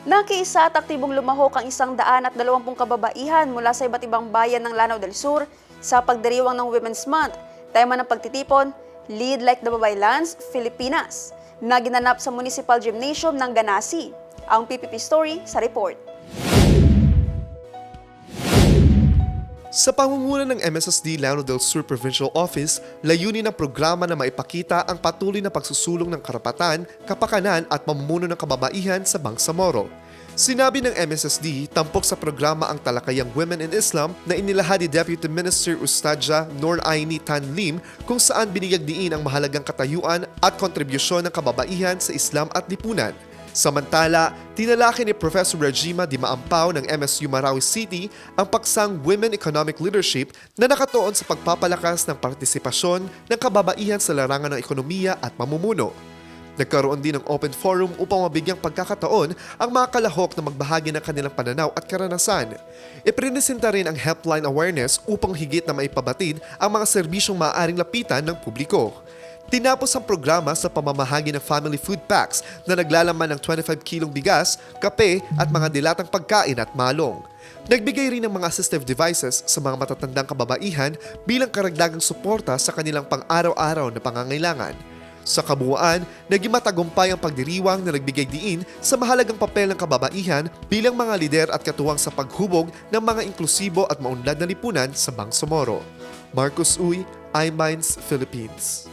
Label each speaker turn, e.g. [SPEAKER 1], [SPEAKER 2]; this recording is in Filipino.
[SPEAKER 1] Nakiisa at aktibong lumahok ang 120 kababaihan mula sa iba't ibang bayan ng Lanao del Sur sa pagdiriwang ng Women's Month. Tema ng pagtitipon, Lead Like the Babaylands, Filipinas, na ginanap sa Municipal Gymnasium ng Ganasi. Ang PPP Story sa report.
[SPEAKER 2] Sa pangunguna ng MSSD Lanao del Sur Provincial Office, layunin ng programa na maipakita ang patuloy na pagsusulong ng karapatan, kapakanan at pamumuno ng kababaihan sa Bangsamoro. Sinabi ng MSSD, tampok sa programa ang talakayang Women in Islam na inilahad ni Deputy Minister Ustadja Nur Aini Tan Lim, kung saan binigyagdiin ang mahalagang katayuan at kontribusyon ng kababaihan sa Islam at lipunan. Samantala, tinalaki ni Professor Regima Di Maampaw ng MSU Marawi City ang paksang Women Economic Leadership na nakatuon sa pagpapalakas ng partisipasyon ng kababaihan sa larangan ng ekonomiya at mamumuno. Nagkaroon din ng open forum upang mabigyang pagkakataon ang mga kalahok na magbahagi ng kanilang pananaw at karanasan. Iprinisenta rin ang helpline awareness upang higit na maipabatid ang mga serbisyong maaaring lapitan ng publiko. Tinapos ang programa sa pamamahagi ng family food packs na naglalaman ng 25 kilong bigas, kape at mga dilatang pagkain at malong. Nagbigay rin ng mga assistive devices sa mga matatandang kababaihan bilang karagdagang suporta sa kanilang pang-araw-araw na pangangailangan. Sa kabuuan, naging matagumpay ang pagdiriwang na nagbigay diin sa mahalagang papel ng kababaihan bilang mga lider at katuwang sa paghubog ng mga inklusibo at maunlad na lipunan sa Bangsamoro. Marcos Uy, iMinds Philippines.